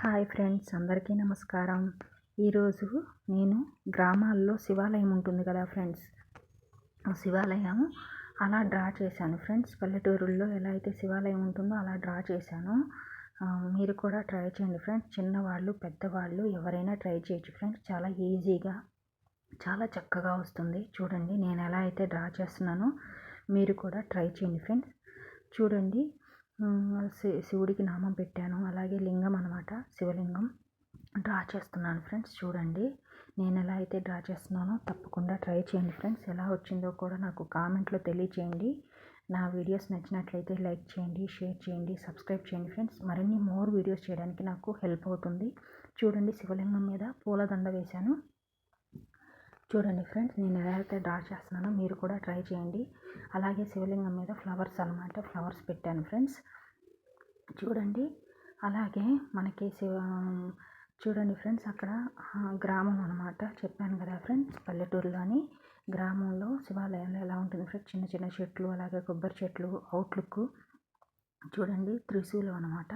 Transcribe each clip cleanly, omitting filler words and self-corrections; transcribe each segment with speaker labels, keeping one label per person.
Speaker 1: Hi friends, అందరికీ నమస్కారం. ఈరోజు నేను గ్రామాల్లో శివాలయం ఉంటుంది కదా ఫ్రెండ్స్, ఆ శివాలయం అలా డ్రా చేశాను ఫ్రెండ్స్. పల్లెటూరుల్లో ఎలా అయితే శివాలయం ఉంటుందో అలా డ్రా చేశాను. మీరు కూడా ట్రై చేయండి ఫ్రెండ్స్. చిన్నవాళ్ళు పెద్దవాళ్ళు ఎవరైనా ట్రై చేయొచ్చు ఫ్రెండ్స్. చాలా ఈజీగా చాలా చక్కగా వస్తుంది. చూడండి నేను ఎలా అయితే డ్రా చేస్తున్నానో మీరు కూడా ట్రై చేయండి ఫ్రెండ్స్. చూడండి, శివుడికి నామం పెట్టాను. అలాగే లింగం అనమాట, శివలింగం డ్రా చేస్తున్నాను ఫ్రెండ్స్. చూడండి నేను ఎలా అయితే డ్రా చేస్తున్నానో తప్పకుండా ట్రై చేయండి ఫ్రెండ్స్. ఎలా వచ్చిందో కూడా నాకు కామెంట్లో తెలియచేయండి. నా వీడియోస్ నచ్చినట్లయితే లైక్ చేయండి, షేర్ చేయండి, సబ్స్క్రైబ్ చేయండి ఫ్రెండ్స్. మరిన్ని మోర్ వీడియోస్ చేయడానికి నాకు హెల్ప్ అవుతుంది. చూడండి, శివలింగం మీద పూలదండ వేశాను. చూడండి ఫ్రెండ్స్, నేను ఎలా అయితే డ్రా చేస్తున్నానో మీరు కూడా ట్రై చేయండి. అలాగే శివలింగం మీద ఫ్లవర్స్ అనమాట, ఫ్లవర్స్ పెట్టాను ఫ్రెండ్స్. చూడండి, అలాగే మనకి చూడండి ఫ్రెండ్స్, అక్కడ గ్రామం అనమాట, చెప్పాను కదా ఫ్రెండ్స్. పల్లెటూరులోని గ్రామంలో శివాలయంలో ఎలా ఉంటుంది ఫ్రెండ్స్, చిన్న చిన్న చెట్లు, అలాగే కొబ్బరి చెట్లు, అవుట్లుక్. చూడండి, త్రిశూలం అనమాట,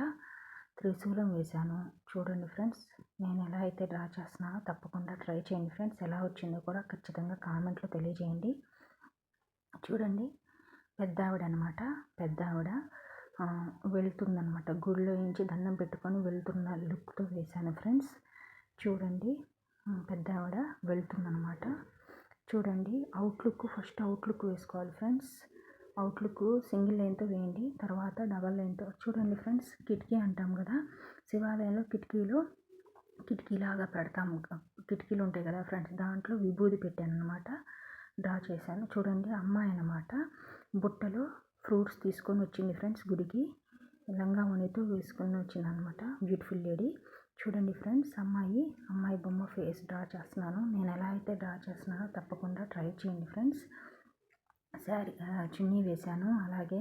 Speaker 1: త్రిశూలం వేశాను. చూడండి ఫ్రెండ్స్, నేను ఎలా అయితే డ్రా చేస్తున్నానో తప్పకుండా ట్రై చేయండి ఫ్రెండ్స్. ఎలా వచ్చిందో కూడా ఖచ్చితంగా కామెంట్లో తెలియజేయండి. చూడండి, పెద్ద ఆవిడ అనమాట, పెద్ద ఆవిడ వెళ్తుందనమాట, గుడిలో నుంచి దండం పెట్టుకొని వెళ్తున్న లుక్తో వేశాను ఫ్రెండ్స్. చూడండి, పెద్ద ఆవిడ వెళ్తుందనమాట. చూడండి, అవుట్లుక్, ఫస్ట్ అవుట్లుక్ వేసుకోవాలి ఫ్రెండ్స్. అవుట్లుక్ సింగిల్ లైన్తో వేయండి, తర్వాత డబల్ లైన్తో. చూడండి ఫ్రెండ్స్, కిటికీ అంటాం కదా శివాలయంలో, కిటికీలాగా పెడతాము, కిటికీలు ఉంటాయి కదా ఫ్రెండ్స్, దాంట్లో విభూది పెట్టాను అనమాట, డ్రా చేశాను. చూడండి, అమ్మాయి అనమాట, బుట్టలో ఫ్రూట్స్ తీసుకొని వచ్చింది ఫ్రెండ్స్ గుడికి. లంగా ఓణితో వేసుకొని వచ్చింది అనమాట, బ్యూటిఫుల్ లేడీ. చూడండి ఫ్రెండ్స్, అమ్మాయి బొమ్మ ఫేస్ డ్రా చేస్తున్నాను. నేను ఎలా అయితే డ్రా చేస్తున్నానో తప్పకుండా ట్రై చేయండి ఫ్రెండ్స్. శారీ చున్నీ వేశాను, అలాగే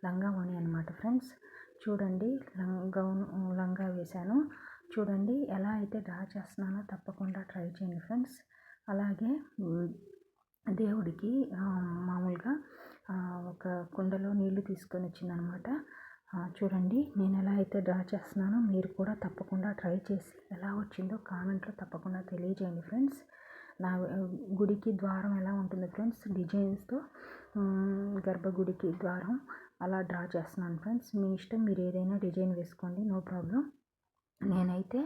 Speaker 1: లంగా ఓణి అనమాట ఫ్రెండ్స్. చూడండి, లంగా వేశాను. చూడండి, ఎలా అయితే డ్రా చేస్తున్నానో తప్పకుండా ట్రై చేయండి ఫ్రెండ్స్. అలాగే దేవుడికి మామూలుగా ఒక కుండలో నీళ్లు తీసుకొని వచ్చిందనమాట. చూడండి, నేను ఎలా అయితే డ్రా చేస్తున్నానో మీరు కూడా తప్పకుండా ట్రై చేసి ఎలా వచ్చిందో కామెంట్లో తప్పకుండా తెలియజేయండి ఫ్రెండ్స్. నా గుడికి ద్వారం ఎలా ఉంటుంది ఫ్రెండ్స్, డిజైన్స్తో గర్భగుడికి ద్వారం అలా డ్రా చేస్తున్నాను ఫ్రెండ్స్. మీ ఇష్టం, మీరు ఏదైనా డిజైన్ వేసుకోండి, నో ప్రాబ్లం. నేనైతే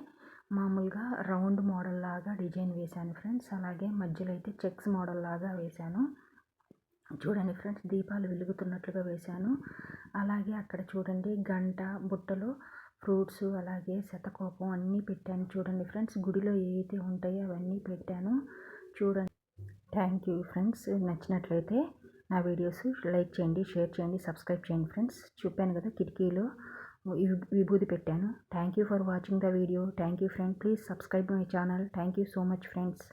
Speaker 1: మామూలుగా రౌండ్ మోడల్ లాగా డిజైన్ వేశాను ఫ్రెండ్స్. అలాగే మధ్యలో అయితే చెక్స్ మోడల్ లాగా వేశాను. చూడండి ఫ్రెండ్స్, దీపాలు వెలుగుతున్నట్లుగా వేశాను. అలాగే అక్కడ చూడండి, గంట, బుట్టలో ఫ్రూట్స్, అలాగే శతకోపం అన్నీ పెట్టాను. చూడండి ఫ్రెండ్స్, గుడిలో ఏవైతే ఉంటాయో అవన్నీ పెట్టాను. చూడండి, థ్యాంక్ యూ ఫ్రెండ్స్. నచ్చినట్లయితే నా వీడియోస్ లైక్ చేయండి, షేర్ చేయండి, సబ్స్క్రైబ్ చేయండి ఫ్రెండ్స్. చెప్పాను కదా, కిటికీలో విభూది పెట్టాను. Thank you for watching the video. Thank you friend. Please subscribe my channel. Thank you so much friends.